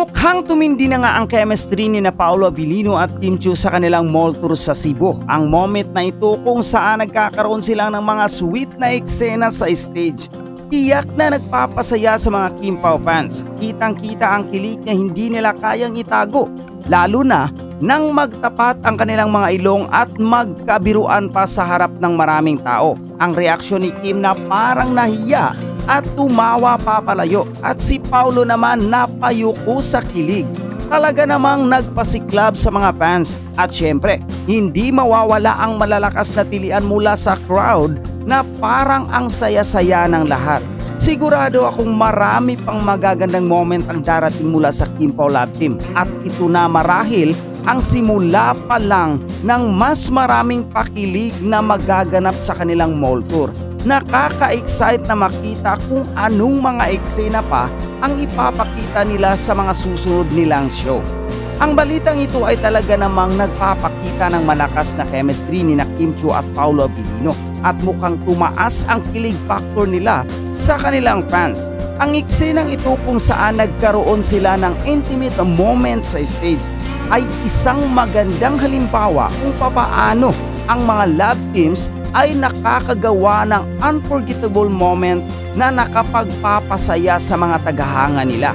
Mukhang tumindi na nga ang chemistry ni na Paolo Abilino at Kim Chiu sa kanilang mall tour sa Cebu. Ang moment na ito kung saan nagkakaroon sila ng mga sweet na eksena sa stage. Tiyak na nagpapasaya sa mga Kim Pao fans. Kitang-kita ang kilig na hindi nila kayang itago. Lalo na nang magtapat ang kanilang mga ilong at magkabiruan pa sa harap ng maraming tao. Ang reaksyon ni Kim na parang nahiya at tumawa papalayo at si Paolo naman napayuko sa kilig. Talaga namang nagpasiklab sa mga fans at syempre hindi mawawala ang malalakas na tilian mula sa crowd na parang ang saya-saya ng lahat. Sigurado akong marami pang magagandang moment ang darating mula sa Kim Pao Love Team at ito na marahil ang simula pa lang ng mas maraming pakilig na magaganap sa kanilang mall tour. Nakaka-excite na makita kung anong mga eksena pa ang ipapakita nila sa mga susunod nilang show. Ang balitang ito ay talaga namang nagpapakita ng malakas na chemistry ni na Kim Chiu at Paolo Abilino at mukhang tumaas ang kilig factor nila sa kanilang fans. Ang eksenang ito kung saan nagkaroon sila ng intimate moment sa stage ay isang magandang halimbawa kung papaano ang mga love teams ay nakakagawa ng unforgettable moment na nakapagpapasaya sa mga tagahanga nila.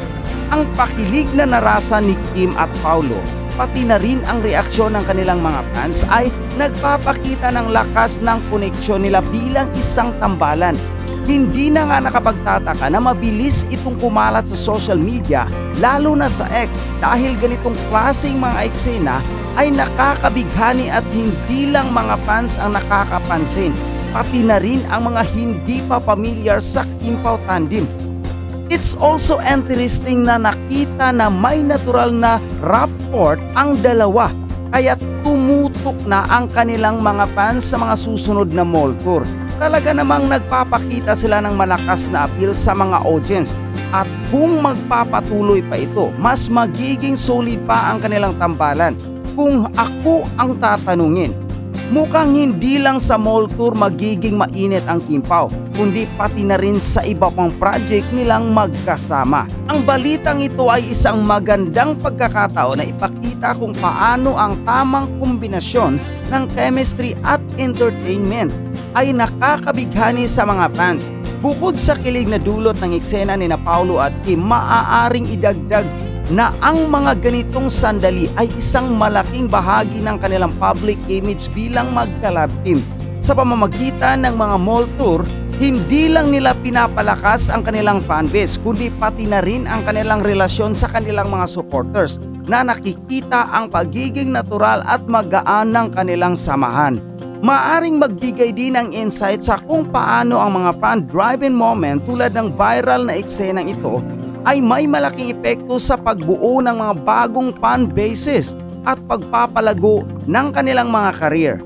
Ang pakilig na narasa ni Kim at Paolo, pati na rin ang reaksyon ng kanilang mga fans ay nagpapakita ng lakas ng koneksyon nila bilang isang tambalan. Hindi na nga nakapagtataka na mabilis itong kumalat sa social media, lalo na sa X, dahil ganitong klaseng mga eksena ay nakakabighani at hindi lang mga fans ang nakakapansin, pati na rin ang mga hindi pa pamilyar sa Kim Pao tandem. It's also interesting na nakita na may natural na rapport ang dalawa, kaya tumutok na ang kanilang mga fans sa mga susunod na mall tour. Talaga namang nagpapakita sila ng malakas na appeal sa mga audience at kung magpapatuloy pa ito, mas magiging solid pa ang kanilang tambalan. Kung ako ang tatanungin, mukhang hindi lang sa mall tour magiging mainit ang Kim Pao, kundi pati na rin sa iba pang project nilang magkasama. Ang balitang ito ay isang magandang pagkakataon na ipakita kung paano ang tamang kombinasyon ng chemistry at entertainment ay nakakabighani sa mga fans. Bukod sa kilig na dulot ng eksena ni na Paolo at Kim, maaaring idagdag na ang mga ganitong sandali ay isang malaking bahagi ng kanilang public image bilang magka-love team. Sa pamamagitan ng mga mall tour, hindi lang nila pinapalakas ang kanilang fanbase, kundi pati na rin ang kanilang relasyon sa kanilang mga supporters na nakikita ang pagiging natural at magaan ng kanilang samahan. Maaring magbigay din ng insight sa kung paano ang mga fan-driven moment tulad ng viral na eksenang ito ay may malaking epekto sa pagbuo ng mga bagong fan bases at pagpapalago ng kanilang mga career.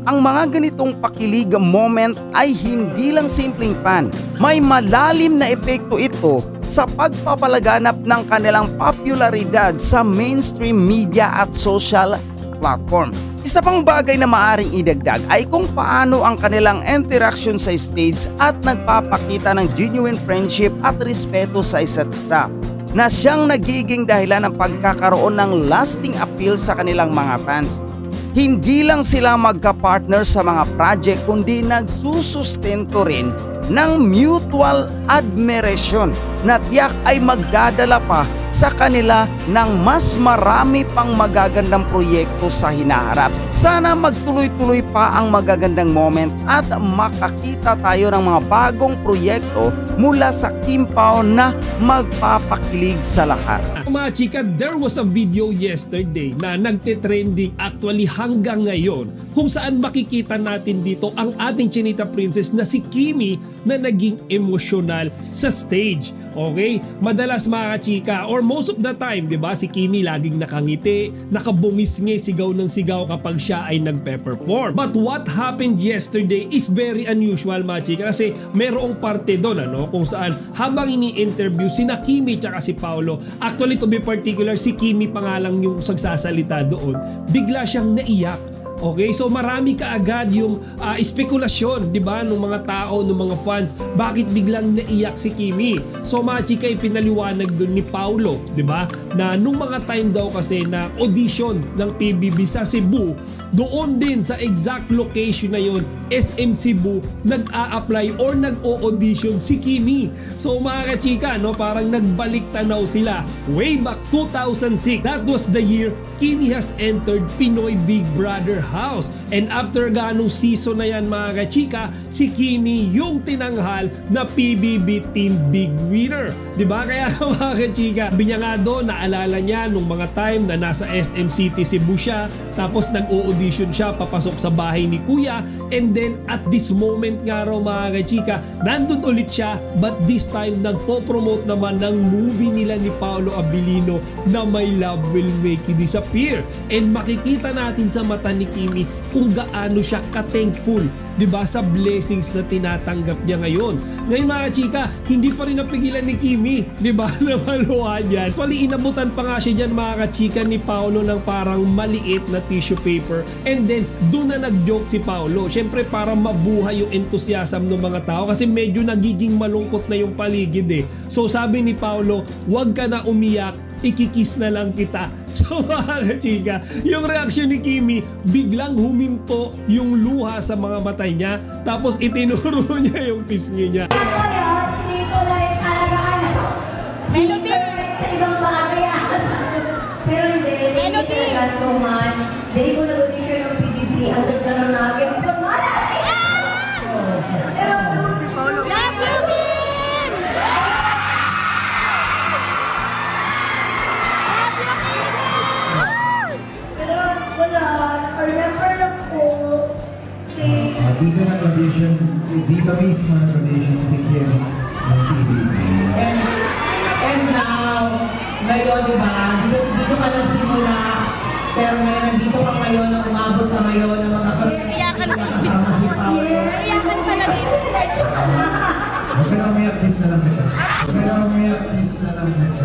Ang mga ganitong pakilig moment ay hindi lang simpleng fan. May malalim na epekto ito sa pagpapalaganap ng kanilang popularidad sa mainstream media at social platform. Isa pang bagay na maaring idagdag ay kung paano ang kanilang interaction sa stage at nagpapakita ng genuine friendship at respeto sa isa't isa na siyang nagiging dahilan ng pagkakaroon ng lasting appeal sa kanilang mga fans. Hindi lang sila magka-partner sa mga project kundi nagsusustento rin ng mutual admiration na tiyak ay magdadala pa sa kanila ng mas marami pang magagandang proyekto sa hinaharap. Sana magtuloy-tuloy pa ang magagandang moment at makakita tayo ng mga bagong proyekto mula sa Kim Pao na magpapakilig sa lahat. Mga chika, there was a video yesterday na nagte-trending actually hanggang ngayon kung saan makikita natin dito ang ating Chinita Princess na si Kimi na naging emosyonal sa stage. Okay? Madalas mga chika, or most of the time, di ba, si Kimi laging nakangiti, nakabungis-ngi, sigaw ng sigaw kapag siya ay nagpe-perform. But what happened yesterday is very unusual mga chika kasi merong parte doon kung saan habang ini-interview sina Kimi tsaka si Paolo, actually to be particular, si Kimi pa nga lang yung sagsasalita doon, bigla siyang naiyak. Okay, so marami kaagad yung espekulasyon, di ba, ng mga tao, ng mga fans, bakit biglang naiyak si Kimi. So mga chika, ipinaliwanag dun ni Paulo, di ba, na nung mga time daw kasi na audition ng PBB sa Cebu, doon din sa exact location na yun, SM Cebu, nag-a-apply or nag-o-audition si Kimi. So mga kachika, no, parang nagbalik tanaw sila way back 2006. That was the year Kimi has entered Pinoy Big Brother house. And after ganong season na yan mga kachika, si Kimi yung tinanghal na PBB Teen Big Winner. Diba? Kaya mga kachika, binya nga doon, naalala niya nung mga time na nasa SM City Cebu siya, tapos nag-o-audition siya, papasok sa bahay ni Kuya, and then at this moment nga raw mga kachika, nandun ulit siya, but this time nagpo-promote naman ng movie nila ni Paolo Abilino na My Love Will Make You Disappear. And makikita natin sa mata ni Kimi kung gaano siya ka-thankful, diba, sa blessings na tinatanggap niya ngayon. Ngayon mga chika, hindi pa rin napigilan ni Kimi, diba, na maluhan yan. Actually, inabutan pa nga siya dyan mga chika ni Paolo ng parang maliit na tissue paper, and then doon na nag-joke si Paolo. Siyempre para mabuhay yung enthusiasm ng mga tao kasi medyo nagiging malungkot na yung paligid eh. So sabi ni Paolo, wag ka na umiyak, ikikis na lang kita. So mga chika, yung reaksyon ni Kimi, biglang huminto yung luha sa mga mata niya, tapos itinuro niya yung pisngi niya. Hindi ko lang alagaan. Melody! Sa ibang bagay. Pero hindi, thank you talaga so much. Dahil ko nag-audition ng PBB, ang ganda na namin. Pero, si Paulo. Love you, Kim! Pero, wala. Remember lang po, Dito nag-audition, dito mismo nag-audition si Kim ng PBB. And now, ngayon diba, dito ka nagsimula, pero ngayon nandito ka ngayon, na umabot ka ngayon ng mga kasama si Paolo. iyakan pala dito. Huwag ka na umiyak, please na lang nito. Huwag ka na umiyak, please na lang nito.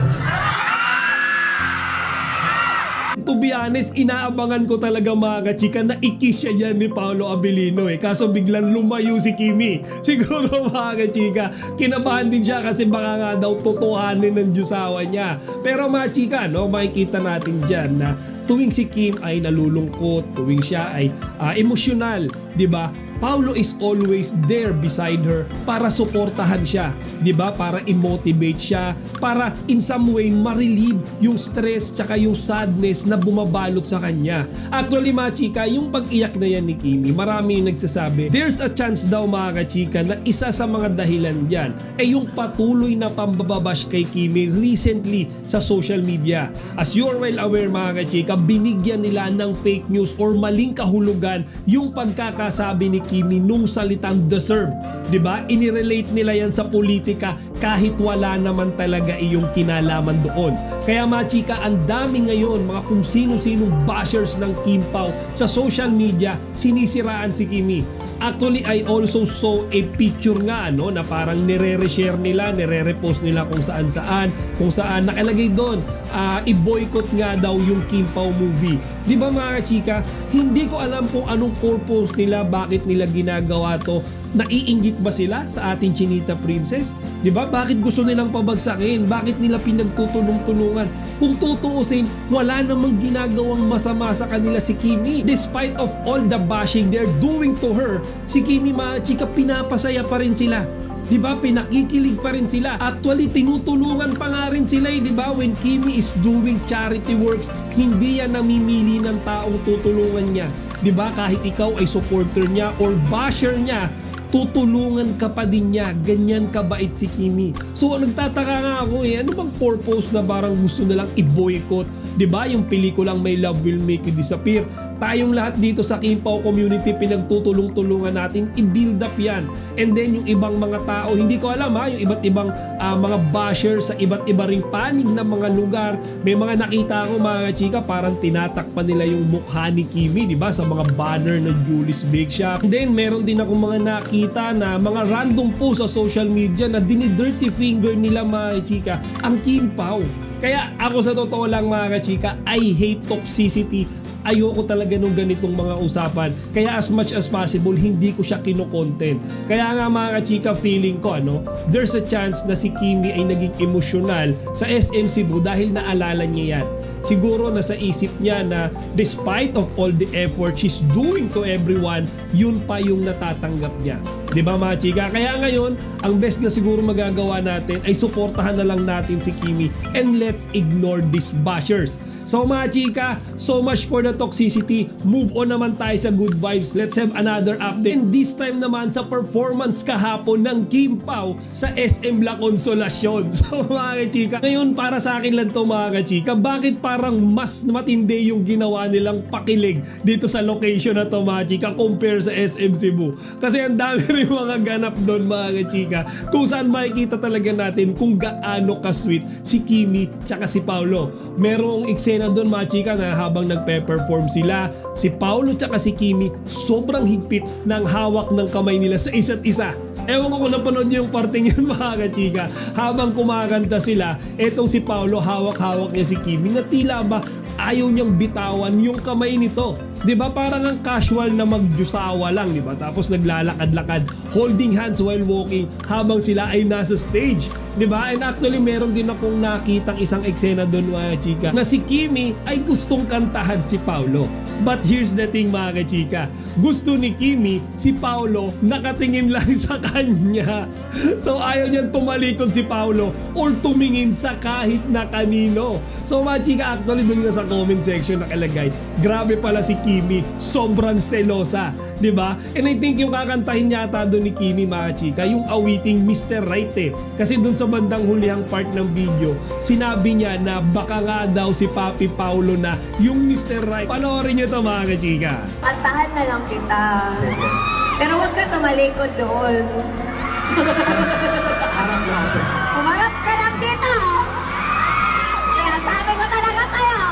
To be honest, inaabangan ko talaga mga chika na ikis siya dyan ni Paolo Abilino eh. Kaso biglang lumayo si Kimi. Siguro mga chika, kinabahan din siya kasi baka nga daw totohanin ng Diyosawa niya. Pero mga chika, no, makikita natin dyan na tuwing si Kim ay nalulungkot, tuwing siya ay emosyonal, di ba? Paulo is always there beside her para suportahan siya, 'di ba? Para i-motivate siya, para in some way ma-relieve yung stress tsaka yung sadness na bumabalot sa kanya. Actually mga chika, yung pag-iyak na yan ni Kimi, marami yung nagsasabi, there's a chance daw mga chika na isa sa mga dahilan diyan ay yung patuloy na pambababash kay Kimi recently sa social media. As you're well aware mga chika, binigyan nila ng fake news or maling kahulugan yung pagkakasabi ni Kimi nung salitang deserve. Diba? Inirelate nila yan sa politika kahit wala naman talaga iyong kinalaman doon. Kaya mga chika, ang dami ngayon mga kung sino-sinong bashers ng Kim Pao sa social media, sinisiraan si Kimi. Actually, I also saw a picture nga no, na parang nire-reshare nila, nire-repost nila kung saan nakalagay doon, i-boycott nga daw yung Kim Pao movie. Di ba mga chika, hindi ko alam kung anong purpose nila, bakit nila ginagawa to. Naiinggit ba sila sa ating Chinita Princess? Di ba? Bakit gusto nilang pabagsakin? Bakit nila pinagtutulong-tulungan? Kung tutuusin, wala namang ginagawang masama sa kanila si Kimi. Despite of all the bashing they're doing to her, si Kimi mga chika, pinapasaya pa rin sila. Diba? Pinakikilig pa rin sila. Actually, tinutulungan pa nga rin sila eh, diba? When Kimi is doing charity works, hindi yan namimili ng taong tutulungan niya. Diba? Kahit ikaw ay supporter niya or basher niya, tutulungan ka pa din niya. Ganyan kabait si Kimi. So nagtataka nga ako eh, ano bang purpose na parang gusto nilang i-boycott? Diba? Yung pelikulang My Love Will Make You Disappear. Tayong lahat dito sa Kim Pao community, pinagtutulong-tulungan natin, i-build up yan. And then yung ibang mga tao, hindi ko alam ha, yung iba't ibang mga basher sa iba't iba ring panig na mga lugar. May mga nakita ko mga chika, parang tinatakpan nila yung mukha ni Kimi, diba? Sa mga banner ng Julie's Bake Shop. And then meron din ako mga nakita na mga random post sa social media na dini-dirty finger nila mga chika ang Kim Pao. Kaya ako sa totoo lang mga chika, I hate toxicity ayoko talaga nung ganitong mga usapan. Kaya as much as possible, hindi ko siya kino-content. Kaya nga mga kachika, feeling ko there's a chance na si Kimi ay naging emosyonal sa SM Cebu dahil naalala niya yan. Siguro nasa isip niya na despite of all the effort she's doing to everyone, yun pa yung natatanggap niya. Diba mga chika? Kaya ngayon, ang best na siguro magagawa natin ay suportahan na lang natin si Kimi and let's ignore these bashers. So mga chika, so much for the toxicity. Move on naman tayo sa good vibes. Let's have another update. And this time naman sa performance kahapon ng Kim Pao sa SM La Consolacion. So mga chika, ngayon para sa akin lang to mga chika, bakit parang mas matindi yung ginawa nilang pakilig dito sa location na to mga chika compare sa SM Cebu? Kasi ang dami rin mga ganap doon mga chika kung saan makikita talaga natin kung gaano ka-sweet si Kimi tsaka si Paolo. Merong eksena doon mga chika na habang nagpe-perform sila, si Paolo tsaka si Kimi sobrang higpit ng hawak ng kamay nila sa isa't isa. Ewan ko kung napanood niyo yung parting yun mga chika. Habang kumakanta sila, etong si Paolo hawak-hawak niya si Kimi na tila ba ayaw niyang bitawan yung kamay nito. 'Di ba parang ang casual na magjusawa lang, 'di ba? Tapos naglalakad-lakad, holding hands while walking habang sila ay nasa stage, 'di ba? And actually meron din akong nakitang isang eksena doon mga chika na si Kimi ay gustong kantahan si Paolo. But here's the thing mga chika, gusto ni Kimi si Paolo nakatingin lang sa kanya. So ayaw niyang tumalikod si Paolo or tumingin sa kahit na kanino. So mga chika, actually doon nga sa comment section nakalagay, grabe pala si Kimi, sobrang selosa, 'di ba? And I think yung kakantahin yata doon ni Kimi mga chika, yung awiting Mr. Right eh. Kasi doon sa bandang hulihang part ng video, sinabi niya na baka nga daw si Papi Paolo na yung Mr. Right. Panoorin niyo to mga chika. Kantahan na lang kita. Pero huwag ka tumalikod doon. Umarap ka lang dito. Kaya sabi ko talaga sa'yo.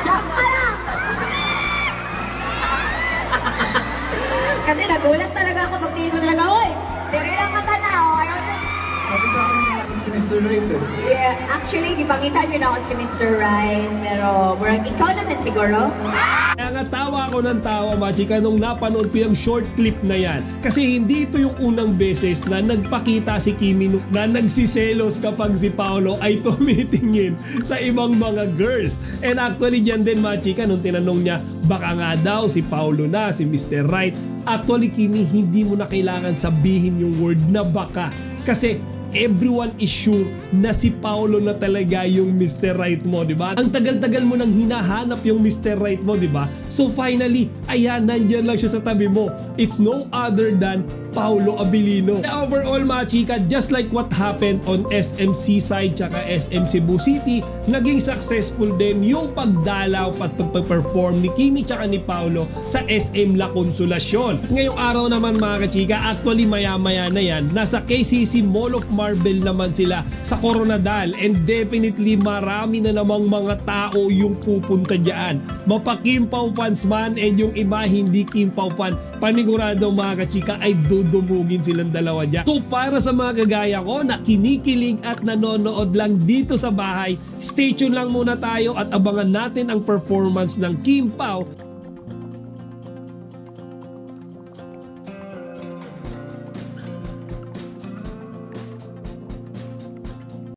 Diyan ka lang. Kasi nagulat talaga ako pag tingin ko talaga, oy, diri lang ka tanaw. Sabi sa akin si Mr. Right eh. Yeah, actually, ipakita niyo na ako si Mr. Right, pero ikaw naman siguro. Kaya nga tawa ako ng tawa mga chika nung napanood ko yung short clip na yan. Kasi hindi ito yung unang beses na nagpakita si Kimi na nagsiselos kapag si Paolo ay tumitingin sa ibang mga girls. And actually dyan din mga chika nung tinanong niya baka nga daw si Paolo na, si Mr. Right. Actually Kimi, hindi mo na kailangan sabihin yung word na baka. Kasi everyone is sure na si Paolo na talaga yung Mr. Right mo, di ba? Ang tagal-tagal mo nang hinahanap yung Mr. Right mo, di ba? So finally, ayan, nandyan lang siya sa tabi mo. It's no other than Paolo Abilino. Overall mga chika, just like what happened on SM Seaside tsaka SM Cebu City, naging successful din yung pagdalaw at pagperform ni Kimi tsaka ni Paolo sa SM La Consolacion. Ngayong araw naman mga chika, actually maya-maya na yan, nasa KCC Mall of Marble naman sila sa Coronadal, and definitely marami na namang mga tao yung pupunta dyan. Mapa Kim Pao fans man and yung iba hindi Kim Pao fan, panigurado mga chika ay dudumugin silang dalawa dyan. So para sa mga kagaya ko na kinikilig at nanonood lang dito sa bahay, stay tuned lang muna tayo at abangan natin ang performance ng Kim Pao